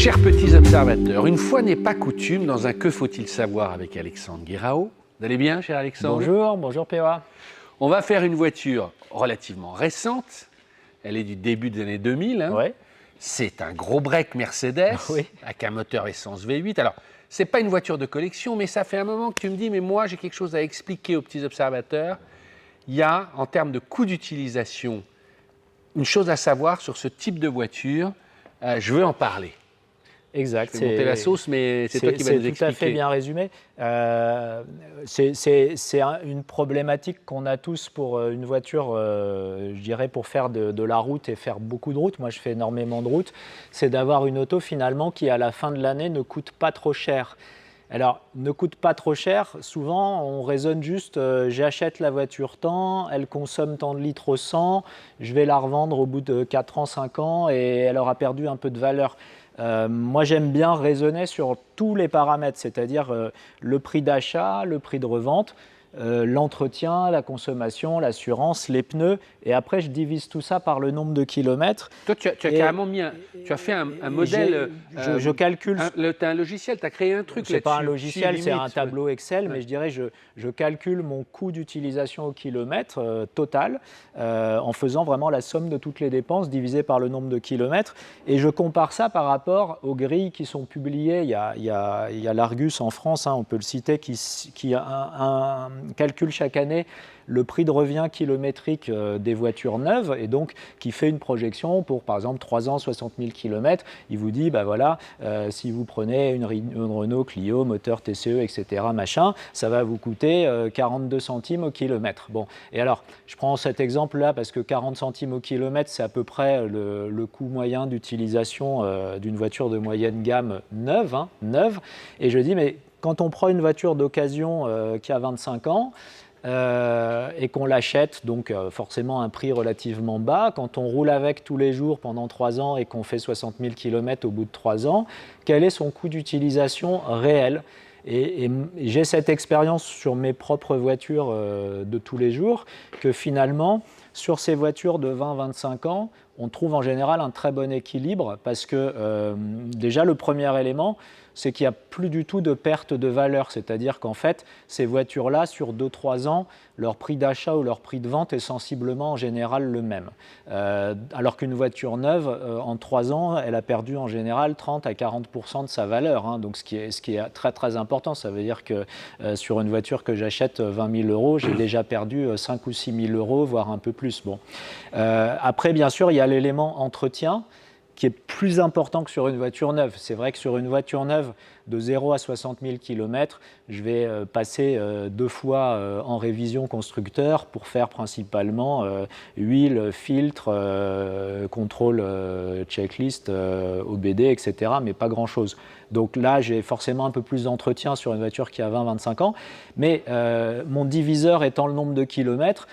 Chers petits observateurs, une fois n'est pas coutume dans un Que faut-il savoir avec Alexandre Guirao. Vous allez bien, cher Alexandre? Bonjour POA. On va faire une voiture relativement récente. Elle est du début des années 2000. Hein. Ouais. C'est un gros break Mercedes Oui. avec un moteur essence V8. Alors, ce n'est pas une voiture de collection, mais ça fait un moment que tu me dis, mais moi, j'ai quelque chose à expliquer aux petits observateurs. Il y a, en termes de coût d'utilisation, une chose à savoir sur ce type de voiture. Je veux en parler. Exact. Je vais monter la sauce, mais c'est toi qui vas nous expliquer. C'est tout à fait bien résumé. C'est une problématique qu'on a tous pour une voiture, je dirais, pour faire de la route et faire beaucoup de route. Moi, je fais énormément de route. C'est d'avoir une auto, finalement, qui, à la fin de l'année, ne coûte pas trop cher. Alors, ne coûte pas trop cher, souvent on raisonne juste j'achète la voiture tant, elle consomme tant de litres au 100, je vais la revendre au bout de 4 ans, 5 ans et elle aura perdu un peu de valeur. Moi j'aime bien raisonner sur tous les paramètres, c'est-à-dire le prix d'achat, le prix de revente, l'entretien, la consommation, l'assurance, les pneus, et après je divise tout ça par le nombre de kilomètres. Toi, tu as carrément mis tu as fait un modèle. Je calcule. Tu as un logiciel, tu as créé un truc là-dessus. C'est pas un logiciel, c'est un tableau Excel, mais je dirais je calcule mon coût d'utilisation au kilomètre total en faisant vraiment la somme de toutes les dépenses divisé par le nombre de kilomètres, et je compare ça par rapport aux grilles qui sont publiées. Il y a l'Argus en France, hein, on peut le citer, qui a calcule chaque année le prix de revient kilométrique des voitures neuves et donc qui fait une projection pour par exemple 3 ans, 60 000 km. Il vous dit, bah voilà, si vous prenez une Renault Clio, moteur TCE, etc., machin, ça va vous coûter 42 centimes au kilomètre. Bon, et alors, je prends cet exemple-là parce que 40 centimes au kilomètre, c'est à peu près le coût moyen d'utilisation d'une voiture de moyenne gamme neuve, hein, neuve. Et je dis, mais quand on prend une voiture d'occasion qui a 25 ans, et qu'on l'achète, donc forcément un prix relativement bas, quand on roule avec tous les jours pendant 3 ans et qu'on fait 60 000 km au bout de 3 ans, quel est son coût d'utilisation réel ? Et j'ai cette expérience sur mes propres voitures de tous les jours, que finalement, sur ces voitures de 20-25 ans, on trouve en général un très bon équilibre, parce que déjà le premier élément, c'est qu'il n'y a plus du tout de perte de valeur. C'est-à-dire qu'en fait, ces voitures-là, sur 2-3 ans, leur prix d'achat ou leur prix de vente est sensiblement en général le même. Alors qu'une voiture neuve, en 3 ans, elle a perdu en général 30 à 40% de sa valeur. Hein. Donc ce qui est très très important, ça veut dire que sur une voiture que j'achète 20 000 euros, j'ai déjà perdu 5 ou 6 000 euros, voire un peu plus. Bon. Après, bien sûr, il y a l'élément entretien, qui est plus important que sur une voiture neuve. C'est vrai que sur une voiture neuve, de 0 à 60 000 km, je vais passer 2 fois en révision constructeur pour faire principalement huile, filtre, contrôle checklist, OBD, etc., mais pas grand-chose. Donc là, j'ai forcément un peu plus d'entretien sur une voiture qui a 20-25 ans, mais mon diviseur étant le nombre de kilomètres,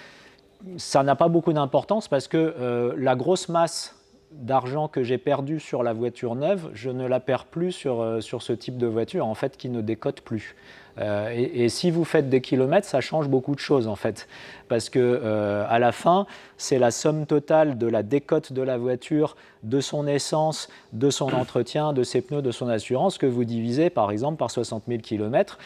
ça n'a pas beaucoup d'importance parce que la grosse masse d'argent que j'ai perdu sur la voiture neuve, je ne la perds plus sur ce type de voiture, en fait, qui ne décote plus. Et si vous faites des kilomètres, ça change beaucoup de choses, en fait. Parce que à la fin, c'est la somme totale de la décote de la voiture, de son essence, de son entretien, de ses pneus, de son assurance, que vous divisez, par exemple, par 60 000 km.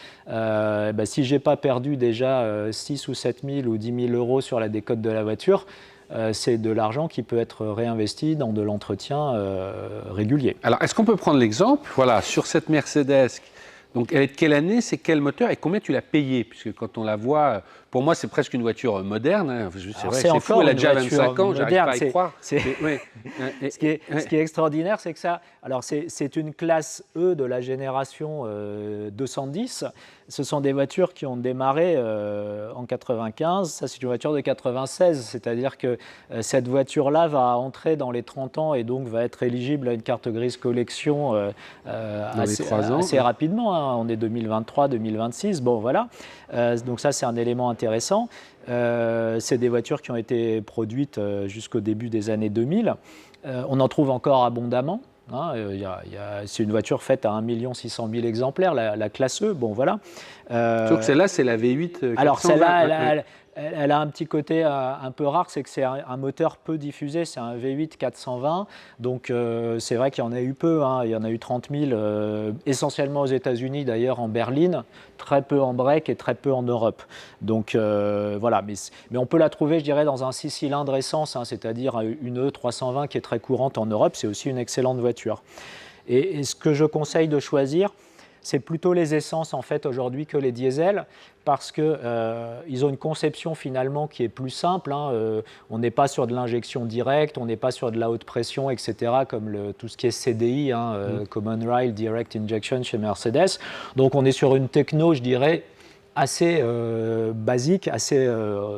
Si je n'ai pas perdu déjà 6 ou 7 000 ou 10 000 euros sur la décote de la voiture, c'est de l'argent qui peut être réinvesti dans de l'entretien régulier. Alors, est-ce qu'on peut prendre l'exemple, voilà, sur cette Mercedes, donc elle est de quelle année, c'est quel moteur et combien tu l'as payé? Puisque quand on la voit, pour moi c'est presque une voiture moderne, hein. C'est vrai, c'est fou, elle a déjà 25 ans, j'arrive pas à y croire. Ce qui est extraordinaire, c'est que ça, alors c'est une classe E de la génération 210. Ce sont des voitures qui ont démarré en 95, ça c'est une voiture de 96, c'est-à-dire que cette voiture-là va entrer dans les 30 ans et donc va être éligible à une carte grise collection assez rapidement, hein. On est 2023-2026, bon voilà, donc ça c'est un élément intéressant. C'est des voitures qui ont été produites jusqu'au début des années 2000, on en trouve encore abondamment. Hein, c'est une voiture faite à 1 600 000 exemplaires, la classe E, bon voilà. Sauf que celle-là, c'est la V8 420. Alors celle-là, elle a un petit côté un peu rare, c'est que c'est un moteur peu diffusé, c'est un V8 420, donc c'est vrai qu'il y en a eu peu, hein. Il y en a eu 30 000, essentiellement aux États-Unis, d'ailleurs en berline, très peu en break et très peu en Europe. Donc voilà, mais on peut la trouver, je dirais, dans un 6 cylindres essence, hein, c'est-à-dire une E320 qui est très courante en Europe, c'est aussi une excellente voiture. Et ce que je conseille de choisir, c'est plutôt les essences en fait aujourd'hui que les diesels, parce qu'ils ont une conception finalement qui est plus simple, hein. On n'est pas sur de l'injection directe, on n'est pas sur de la haute pression, etc., comme tout ce qui est CDI, hein, Common Rail Direct Injection chez Mercedes. Donc on est sur une techno, je dirais, assez basique, assez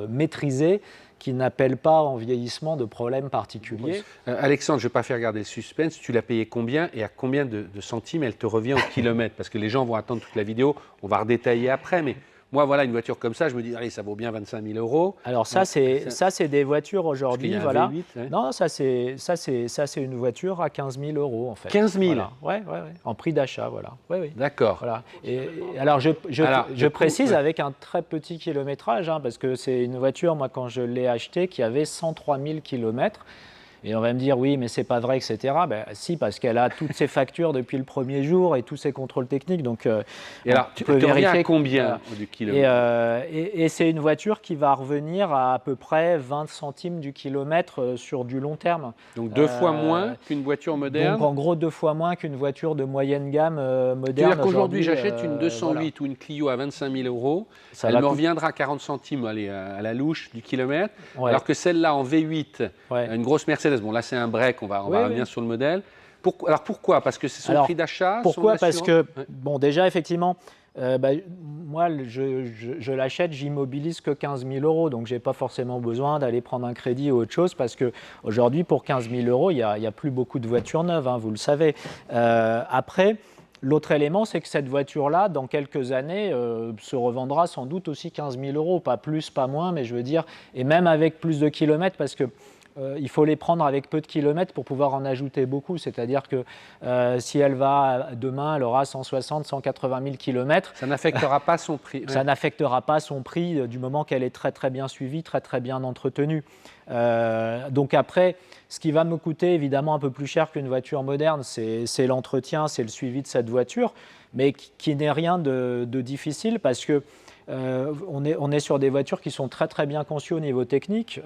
maîtrisée, qui n'appelle pas en vieillissement de problèmes particuliers. Alexandre, je ne vais pas faire garder le suspense. Tu l'as payé combien et à combien de centimes elle te revient au kilomètre? Parce que les gens vont attendre toute la vidéo. On va redétailler après. Mais moi, voilà, une voiture comme ça, je me dis, allez, ça vaut bien 25 000 euros. Alors ça, c'est des voitures aujourd'hui. Voilà. V8, ouais. Non, ça c'est une voiture à 15 000 euros en fait. 15 000 voilà. Ouais, en prix d'achat, voilà. Ouais. D'accord. Voilà. Et alors je précise avec un très petit kilométrage, hein, parce que c'est une voiture, moi quand je l'ai achetée, qui avait 103 000 kilomètres. Et on va me dire, oui, mais c'est pas vrai, etc. Ben, si, parce qu'elle a toutes ses factures depuis le premier jour et tous ses contrôles techniques. Donc, et alors, tu peux vérifier à combien du kilomètre? Et c'est une voiture qui va revenir à peu près 20 centimes du kilomètre sur du long terme. Donc 2 fois moins qu'une voiture moderne. Donc en gros 2 fois moins qu'une voiture de moyenne gamme moderne. C'est-à-dire qu'aujourd'hui, j'achète une 208 ou une Clio à 25 000 euros. Elle me reviendra à 40 centimes allez, à la louche du kilomètre. Ouais. Alors que celle-là en V8, une grosse Mercedes. Bon, là, c'est un break, on va revenir sur le modèle. Alors, pourquoi? Parce que c'est son prix d'achat? Pourquoi? Parce que, bon, déjà, effectivement, moi, je l'achète, j'immobilise que 15 000 euros. Donc, je n'ai pas forcément besoin d'aller prendre un crédit ou autre chose. Parce qu'aujourd'hui, pour 15 000 euros, il n'y a plus beaucoup de voitures neuves, hein, vous le savez. Après, l'autre élément, c'est que cette voiture-là, dans quelques années, se revendra sans doute aussi 15 000 euros. Pas plus, pas moins, mais je veux dire, et même avec plus de kilomètres, parce que il faut les prendre avec peu de kilomètres pour pouvoir en ajouter beaucoup. C'est-à-dire que si elle va demain, elle aura 160, 180 000 kilomètres. Ça n'affectera pas son prix. Ça n'affectera pas son prix du moment qu'elle est très très bien suivie, très très bien entretenue. Donc après, ce qui va me coûter évidemment un peu plus cher qu'une voiture moderne, c'est l'entretien, c'est le suivi de cette voiture, mais qui n'est rien de difficile parce que on est sur des voitures qui sont très très bien conçues au niveau technique,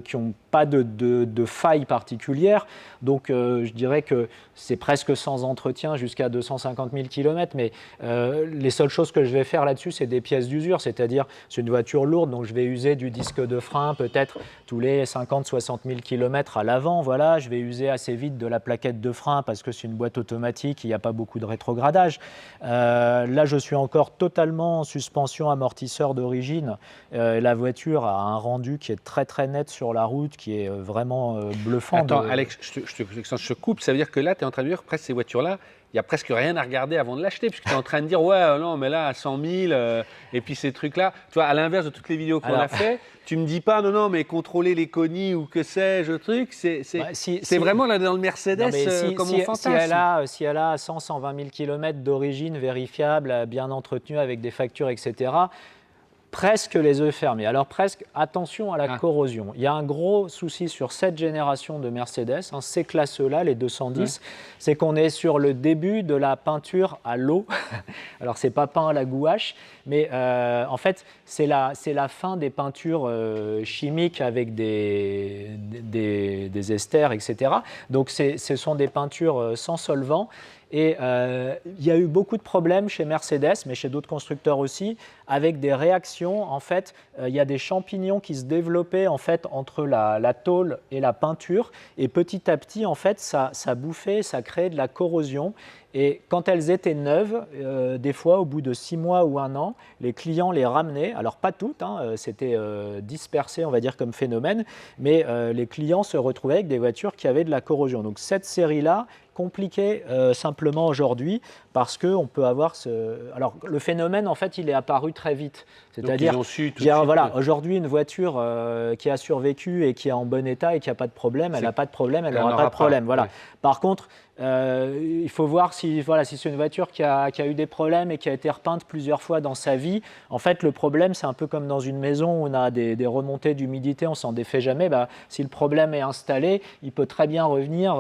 qui n'ont pas de failles particulières. Donc je dirais que c'est presque sans entretien jusqu'à 250 000 km. Mais les seules choses que je vais faire là-dessus, c'est des pièces d'usure. C'est-à-dire, c'est une voiture lourde, donc je vais user du disque de frein peut-être tous les 50-60 000 km à l'avant. Voilà, je vais user assez vite de la plaquette de frein parce que c'est une boîte automatique, il n'y a pas beaucoup de rétrogradage. Là, je suis encore totalement en suspension amortisseur d'origine. La voiture a un rendu qui est très très net sur la route, qui est vraiment bluffant. Attends, Alex, je te coupe. Ça veut dire que là, tu es en train de dire presque ces voitures-là, il n'y a presque rien à regarder avant de l'acheter, puisque tu es en train de dire, ouais, non, mais là, à 100 000, et puis ces trucs-là. Tu vois, à l'inverse de toutes les vidéos qu'on a fait, tu me dis pas, non, mais contrôler les conis ou que sais-je, truc, c'est vraiment là dans le Mercedes comme on fantasme. Si elle a 100, 120 000 km d'origine vérifiable, bien entretenue, avec des factures, etc., presque les yeux fermés. Alors presque, attention à la corrosion. Il y a un gros souci sur cette génération de Mercedes, ces classes-là, les 210, c'est qu'on est sur le début de la peinture à l'eau. Alors c'est pas peint à la gouache, mais en fait c'est la fin des peintures chimiques avec des esters, etc. Donc ce sont des peintures sans solvant. Et il y a eu beaucoup de problèmes chez Mercedes, mais chez d'autres constructeurs aussi, avec des réactions. En fait, il y a des champignons qui se développaient en fait entre la tôle et la peinture, et petit à petit, en fait, ça bouffait, ça créait de la corrosion. Et quand elles étaient neuves, des fois, au bout de 6 mois ou 1 an, les clients les ramenaient. Alors, pas toutes, c'était dispersé, on va dire, comme phénomène, mais les clients se retrouvaient avec des voitures qui avaient de la corrosion. Donc, cette série-là, compliquée simplement aujourd'hui, parce qu'on peut avoir Alors, le phénomène, en fait, il est apparu très vite. C'est-à-dire, voilà, aujourd'hui, une voiture qui a survécu et qui est en bon état et qui n'a pas de problème, elle n'a pas de problème, elle n'aura pas de problème. Voilà. Ouais. Par contre, il faut voir si si c'est une voiture qui a eu des problèmes et qui a été repeinte plusieurs fois dans sa vie, en fait, le problème, c'est un peu comme dans une maison où on a des remontées d'humidité, on s'en défait jamais. Si le problème est installé, il peut très bien revenir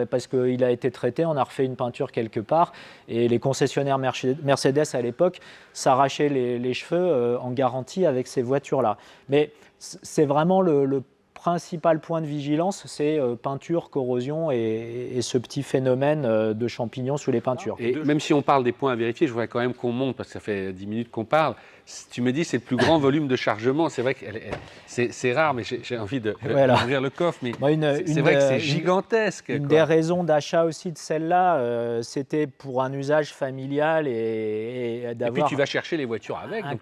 parce qu'il a été traité, on a refait une peinture quelque part. Et les concessionnaires Mercedes, à l'époque, s'arrachaient les cheveux en garantie avec ces voitures-là. Mais c'est vraiment le principal point de vigilance, c'est peinture, corrosion et ce petit phénomène de champignons sous les peintures. Et même si on parle des points à vérifier, je voudrais quand même qu'on monte, parce que ça fait 10 minutes qu'on parle. Tu me dis c'est le plus grand volume de chargement. C'est vrai que c'est rare, mais j'ai envie d'ouvrir le coffre. Mais c'est vrai que c'est gigantesque. Une des raisons d'achat aussi de celle-là, c'était pour un usage familial et d'avoir. Et puis tu vas chercher les voitures avec, un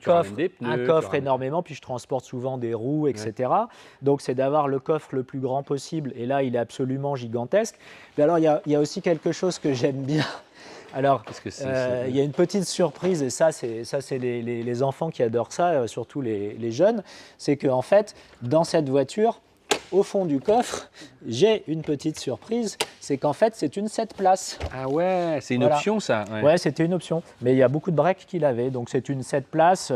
coffre énormément, puis je transporte souvent des roues, etc. Ouais. Donc c'est d'avoir le coffre le plus grand possible. Et là, il est absolument gigantesque. Mais alors, il y a aussi quelque chose que j'aime bien. Alors, il y a une petite surprise, et ça c'est les enfants qui adorent ça, surtout les jeunes, c'est qu'en fait, dans cette voiture, au fond du coffre, j'ai une petite surprise, c'est qu'en fait, c'est une 7 places. Ah ouais, c'est une option ça. Ouais, c'était une option. Mais il y a beaucoup de breaks qui l'avaient, donc c'est une 7 places.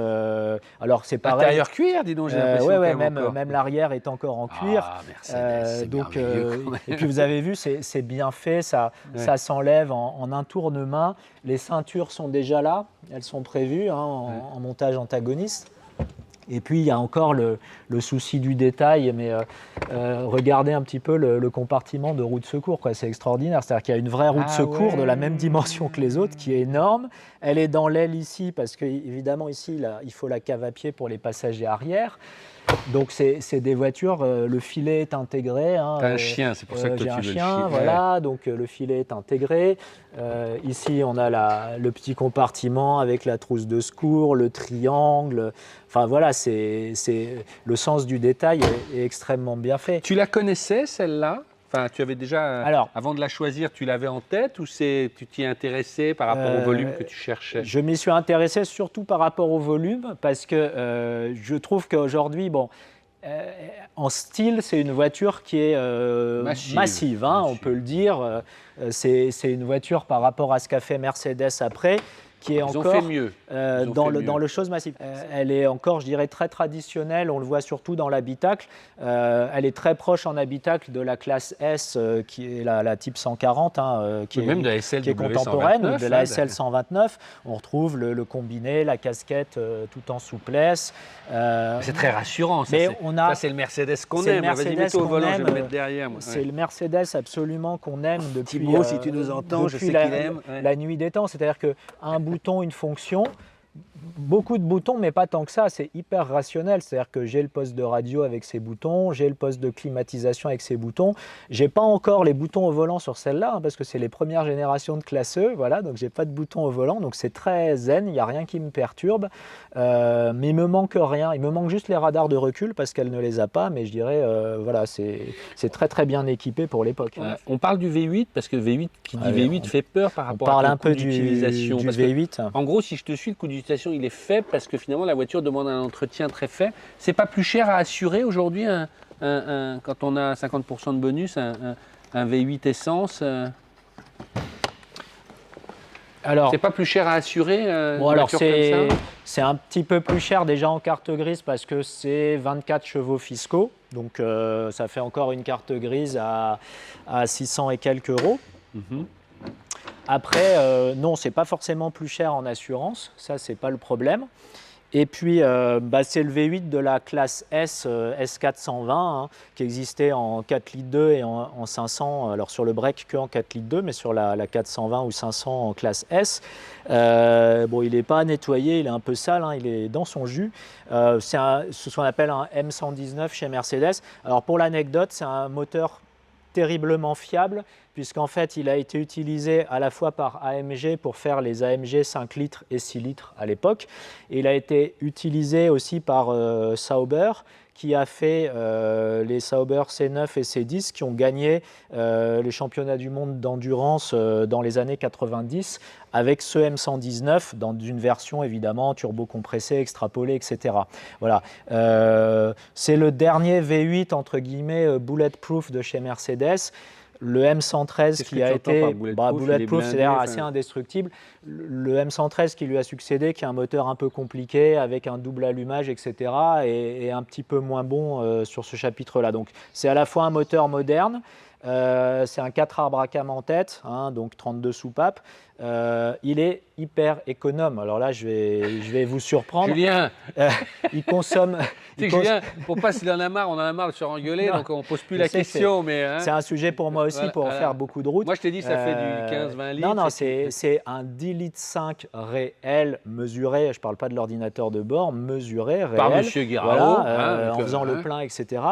Alors c'est pareil. Intérieur cuir, dis donc, j'ai l'impression. Même l'arrière est encore en cuir. Ah, Mercedes, donc, et puis vous avez vu, c'est bien fait, ça s'enlève en un tournement. Les ceintures sont déjà là, elles sont prévues en montage antagoniste. Et puis, il y a encore le souci du détail, mais regardez un petit peu le compartiment de roue de secours, c'est extraordinaire. C'est-à-dire qu'il y a une vraie roue de secours de la même dimension que les autres, qui est énorme. Elle est dans l'aile ici, parce qu'évidemment, ici, il faut la cave à pied pour les passagers arrière. Donc, c'est des voitures, le filet est intégré. T'as un chien, c'est pour ça que toi, tu veux le chien. Voilà, donc le filet est intégré. Ici, on a le petit compartiment avec la trousse de secours, le triangle. Enfin, voilà, le sens du détail est extrêmement bien fait. Tu la connaissais, celle-là ? Enfin, tu avais déjà, avant de la choisir, tu l'avais en tête ou tu t'y es intéressé par rapport au volume que tu cherchais ? Je m'y suis intéressé surtout par rapport au volume parce que je trouve qu'aujourd'hui, en style, c'est une voiture qui est massive. On peut le dire. C'est une voiture par rapport à ce qu'a fait Mercedes après, qui est encore fait mieux. Dans le chose massif. Elle est encore, je dirais, très traditionnelle. On le voit surtout dans l'habitacle. Elle est très proche en habitacle de la classe S, qui est la type 140, qui est contemporaine, de la SL 129. On retrouve le combiné, la casquette tout en souplesse. C'est très rassurant. Ça, c'est le Mercedes qu'on aime. Vas-y, mets-toi au volant, je vais le mettre derrière. C'est le Mercedes absolument qu'on aime depuis. Thibaut, si tu nous entends, je sais qu'il aime. La nuit des temps. C'est-à-dire qu'un bouton, une fonction, beaucoup de boutons, mais pas tant que ça, c'est hyper rationnel. C'est-à-dire que j'ai le poste de radio avec ses boutons, j'ai le poste de climatisation avec ses boutons. J'ai pas encore les boutons au volant sur celle-là, parce que c'est les premières générations de classe E, voilà, donc j'ai pas de boutons au volant, donc c'est très zen, il n'y a rien qui me perturbe, mais il me manque rien, il me manque juste les radars de recul, parce qu'elle ne les a pas, mais je dirais, voilà, c'est très très bien équipé pour l'époque. On parle du V8, parce que V8, qui dit V8 fait peur par rapport à ton coût d'utilisation. Du V8. En gros, si je te suis, le coût d'utilisation, il est faible parce que finalement la voiture demande un entretien très fait. C'est pas plus cher à assurer aujourd'hui quand on a 50% de bonus, un V8 essence Alors, c'est pas plus cher à assurer c'est un petit peu plus cher déjà en carte grise parce que c'est 24 chevaux fiscaux. Donc ça fait encore une carte grise à 600 et quelques euros. Mm-hmm. Après, non, c'est pas forcément plus cher en assurance, ça c'est pas le problème. Et puis, c'est le V8 de la classe S, S420, qui existait en 4 litres 2 et en 500, alors sur le break que en 4 litres 2, mais sur la 420 ou 500 en classe S. Il n'est pas nettoyé, il est un peu sale, il est dans son jus. C'est ce qu'on appelle un M119 chez Mercedes. Alors pour l'anecdote, c'est un moteur terriblement fiable, puisqu'en fait, il a été utilisé à la fois par AMG pour faire les AMG 5 litres et 6 litres à l'époque, et il a été utilisé aussi par Sauber, qui a fait les Sauber C9 et C10, qui ont gagné les championnats du monde d'endurance dans les années 90, avec ce M119, dans une version évidemment turbo-compressée, extrapolée, etc. Voilà. C'est le dernier V8, entre guillemets, bulletproof de chez Mercedes. le M113 qui a été bulletproof, c'est-à-dire assez indestructible. Le M113 qui lui a succédé, qui est un moteur un peu compliqué, avec un double allumage, etc., est un petit peu moins bon sur ce chapitre-là. Donc c'est à la fois un moteur moderne, c'est un 4 arbres à cam en tête, hein, donc 32 soupapes. Il est hyper économe. Alors là, je vais vous surprendre. Julien, il consomme. Julien, pour pas s'il en a marre, on en a marre de se engueuler, donc on ne pose plus la question. C'est un sujet pour moi aussi, pour faire beaucoup de routes. Moi, je t'ai dit, ça fait du 15-20 litres. Non, c'est un 10 litres 5 réel, mesuré. Je ne parle pas de l'ordinateur de bord, mesuré, réel. Par Monsieur Guirao. Voilà, en faisant le plein, etc.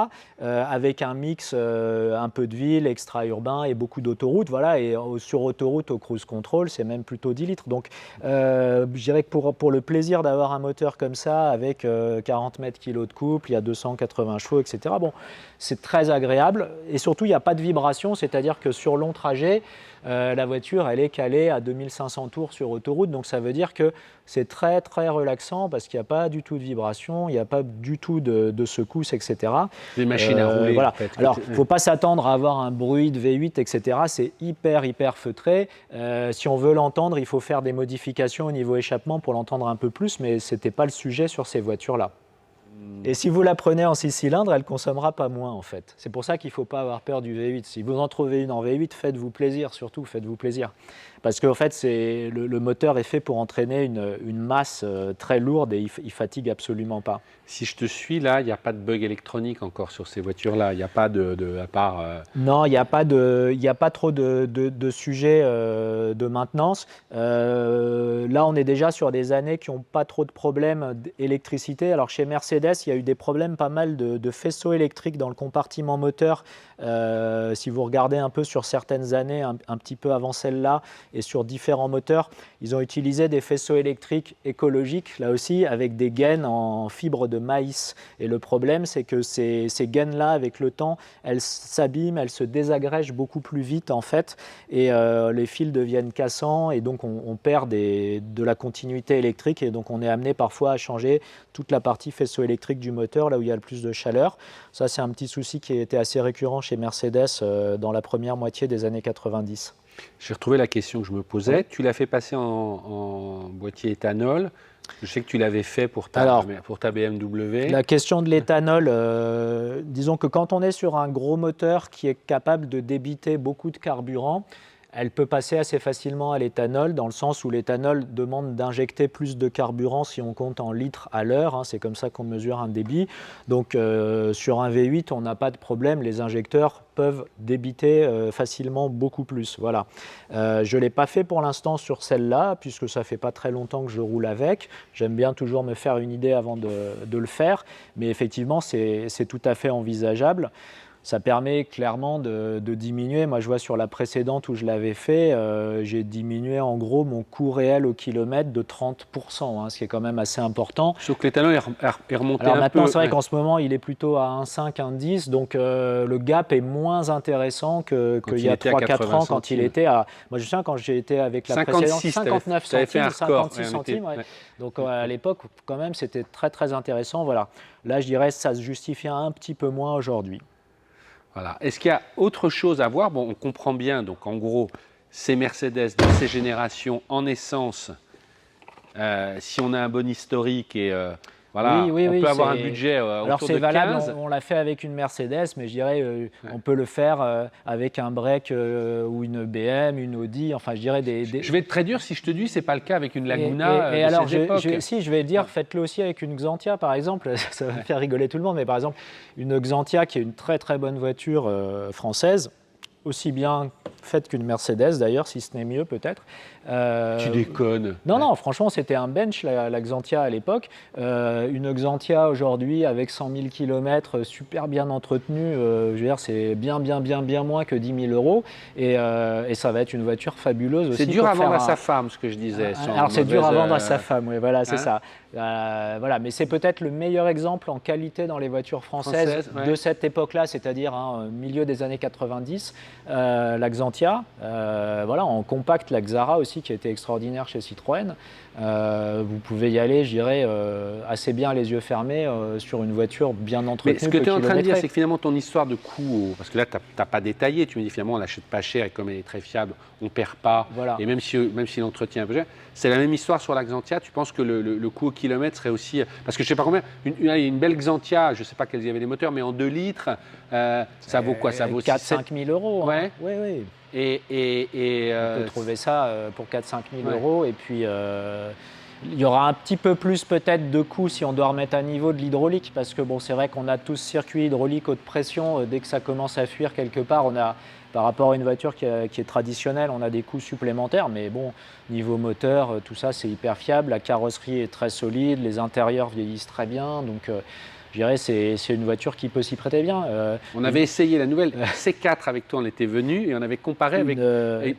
Avec un mix un peu de ville, extra-urbain et beaucoup d'autoroutes. Voilà, et sur autoroute, au cruise control, c'est même plutôt 10 litres. Donc, je dirais que pour le plaisir d'avoir un moteur comme ça, avec 40 mètres kg de couple, il y a 280 chevaux, etc., bon, c'est très agréable. Et surtout, il n'y a pas de vibration, c'est-à-dire que sur long trajet, la voiture, elle est calée à 2500 tours sur autoroute. Donc, ça veut dire que c'est très, très relaxant parce qu'il n'y a pas du tout de vibration, il n'y a pas du tout de secousses, etc. Des machines à rouler. Voilà. En fait. Alors, il ne faut pas s'attendre à avoir un bruit de V8, etc. C'est hyper, hyper feutré. Si on veut l'entendre, il faut faire des modifications au niveau échappement pour l'entendre un peu plus, mais ce n'était pas le sujet sur ces voitures-là. Et si vous la prenez en 6 cylindres, elle ne consommera pas moins en fait. C'est pour ça qu'il ne faut pas avoir peur du V8. Si vous en trouvez une en V8, faites-vous plaisir, surtout faites-vous plaisir. Parce qu'en fait, le moteur est fait pour entraîner une masse très lourde et il ne fatigue absolument pas. Si je te suis là, il n'y a pas de bug électronique encore sur ces voitures-là. Il n'y a pas à part. Non, il n'y a pas trop de sujets de maintenance. Là, on est déjà sur des années qui n'ont pas trop de problèmes d'électricité. Alors chez Mercedes, il y a eu des problèmes pas mal de faisceaux électriques dans le compartiment moteur. Si vous regardez un peu sur certaines années, un petit peu avant celle-là, et sur différents moteurs, ils ont utilisé des faisceaux électriques écologiques, là aussi, avec des gaines en fibre de maïs. Et le problème, c'est que ces gaines-là, avec le temps, elles s'abîment, elles se désagrègent beaucoup plus vite, en fait, et les fils deviennent cassants, et donc on perd de la continuité électrique, et donc on est amené parfois à changer toute la partie faisceau électrique du moteur, là où il y a le plus de chaleur. Ça, c'est un petit souci qui était assez récurrent chez Mercedes dans la première moitié des années 90. J'ai retrouvé la question que je me posais. Oui. Tu l'as fait passer en boîtier éthanol. Je sais que tu l'avais fait pour ta BMW. La question de l'éthanol, disons que quand on est sur un gros moteur qui est capable de débiter beaucoup de carburant, elle peut passer assez facilement à l'éthanol, dans le sens où l'éthanol demande d'injecter plus de carburant si on compte en litres à l'heure, hein, c'est comme ça qu'on mesure un débit. Donc sur un V8, on n'a pas de problème, les injecteurs peuvent débiter facilement beaucoup plus. Voilà. Je ne l'ai pas fait pour l'instant sur celle-là, puisque ça ne fait pas très longtemps que je roule avec. J'aime bien toujours me faire une idée avant de le faire, mais effectivement, c'est tout à fait envisageable. Ça permet clairement de diminuer. Moi, je vois sur la précédente où je l'avais fait, j'ai diminué en gros mon coût réel au kilomètre de 30%, hein, ce qui est quand même assez important. Sauf que l'éthanol est remonté Alors un maintenant, peu. C'est vrai qu'en ce moment, il est plutôt à 1,5, 1,10, donc le gap est moins intéressant qu'il y a 3-4 ans quand il était à... Moi, je me souviens quand j'ai été avec la précédente, 59 centimes, 56 centimes. Ouais. Donc à l'époque, quand même, c'était très, très intéressant. Voilà. Là, je dirais que ça se justifie un petit peu moins aujourd'hui. Voilà. Est-ce qu'il y a autre chose à voir? Bon, on comprend bien, donc en gros, ces Mercedes de ces générations en essence, si on a un bon historique et voilà, on peut avoir un budget autour de 15. Alors c'est valable, on l'a fait avec une Mercedes, mais je dirais on peut le faire avec un break ou une BM, une Audi, enfin je dirais des... Je vais être très dur si je te dis c'est pas le cas avec une Laguna et alors, si je vais dire, faites-le aussi avec une Xantia par exemple, ça va faire rigoler tout le monde, mais par exemple une Xantia qui est une très très bonne voiture française, aussi bien faite qu'une Mercedes d'ailleurs, si ce n'est mieux peut-être. Tu déconnes. Non, franchement, c'était un bench, la Xantia à l'époque. Une Xantia aujourd'hui avec 100 000 km, super bien entretenue, je veux dire, c'est bien moins que 10 000 euros. Et ça va être une voiture fabuleuse aussi. C'est dur à vendre à sa femme, ce que je disais. Alors, c'est dur à vendre à sa femme, oui, voilà, c'est ça. Voilà, mais c'est peut-être le meilleur exemple en qualité dans les voitures françaises de cette époque-là, c'est-à-dire milieu des années 90, la Xantia, voilà, en compact, la Xara aussi qui a été extraordinaire chez Citroën. Vous pouvez y aller, je dirais, assez bien les yeux fermés sur une voiture bien entretenue. Mais ce que tu es en train de dire, c'est que finalement ton histoire de coût, parce que là tu n'as pas détaillé, tu me dis finalement on l'achète pas cher et comme elle est très fiable, on ne perd pas, voilà. Et même si l'entretien est un peu cher, c'est la même histoire sur la Xantia. Tu penses que le coût au kilomètre serait aussi, parce que je ne sais pas combien, une belle Xantia, je ne sais pas quels y avaient les moteurs, mais en 2 litres, ça vaut quoi? Ça vaut 4-5 000 euros. Ouais. Hein. Oui, oui. On peut trouver ça pour 4-5 000 euros. Et puis, il y aura un petit peu plus peut-être de coûts si on doit remettre à niveau de l'hydraulique. Parce que bon, c'est vrai qu'on a tous circuit hydraulique haute pression. Dès que ça commence à fuir quelque part, on a, par rapport à une voiture qui est traditionnelle, on a des coûts supplémentaires. Mais bon, niveau moteur, tout ça, c'est hyper fiable. La carrosserie est très solide. Les intérieurs vieillissent très bien. Donc, je dirais c'est une voiture qui peut s'y prêter bien. On avait essayé la nouvelle C4 avec toi, on était venu et on avait comparé avec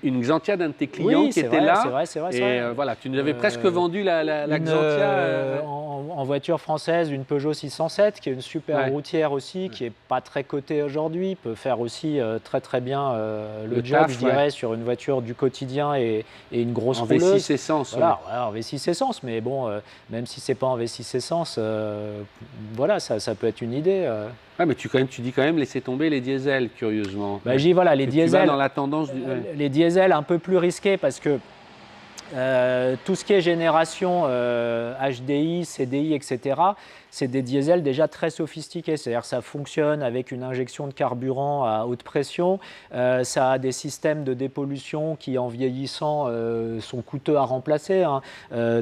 une Xantia d'un de tes clients qui était là. C'est vrai. Et voilà, tu nous avais presque vendu la Xantia. En voiture française, une Peugeot 607 qui est une super routière aussi, qui n'est pas très cotée aujourd'hui, peut faire aussi très bien le job, je dirais, sur une voiture du quotidien et une grosse rouleuse. En V6 essence. Voilà, en V6 essence, mais bon, même si ce n'est pas en V6 essence, voilà, ça peut être une idée. Ouais, mais tu dis quand même laisser tomber les diesels, curieusement. Bah, voilà, les diesels. Tu vas dans la tendance les diesels un peu plus risqués parce que tout ce qui est génération HDI, CDI, etc., c'est des diesels déjà très sophistiqués. C'est-à-dire que ça fonctionne avec une injection de carburant à haute pression. Ça a des systèmes de dépollution qui, en vieillissant, sont coûteux à remplacer. Hein.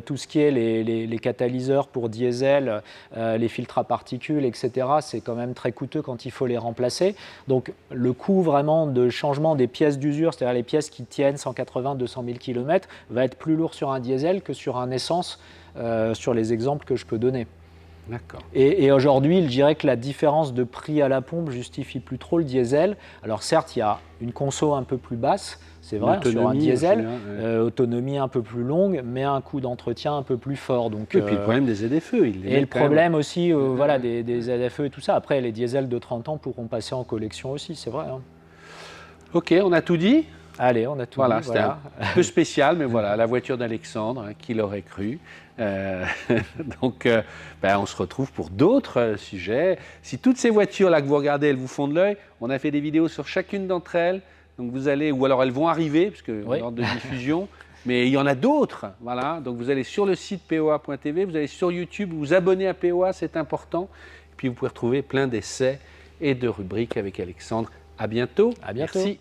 Tout ce qui est les catalyseurs pour diesel, les filtres à particules, etc., c'est quand même très coûteux quand il faut les remplacer. Donc le coût vraiment de changement des pièces d'usure, c'est-à-dire les pièces qui tiennent 180-200 000 km, va être plus lourd sur un diesel que sur un essence, sur les exemples que je peux donner. D'accord. Et aujourd'hui, je dirais que la différence de prix à la pompe justifie plus trop le diesel. Alors certes, il y a une conso un peu plus basse, c'est vrai, sur un diesel, autonomie un peu plus longue, mais un coût d'entretien un peu plus fort. Donc, et puis le problème des ZFE. Et le problème aussi voilà, des ZFE et tout ça. Après, les diesels de 30 ans pourront passer en collection aussi, c'est vrai. Hein. Ok, on a tout dit. Allez, on a tout dit. C'était un peu spécial, mais voilà, la voiture d'Alexandre, qui l'aurait cru. Donc, on se retrouve pour d'autres sujets. Si toutes ces voitures-là que vous regardez, elles vous font de l'œil, on a fait des vidéos sur chacune d'entre elles. Donc, vous allez, ou alors elles vont arriver, parce que lors de diffusion. Mais il y en a d'autres. Voilà. Donc, vous allez sur le site POA.tv, vous allez sur YouTube, vous abonnez à POA, c'est important. Et puis, vous pouvez retrouver plein d'essais et de rubriques avec Alexandre. À bientôt. À bientôt. Merci.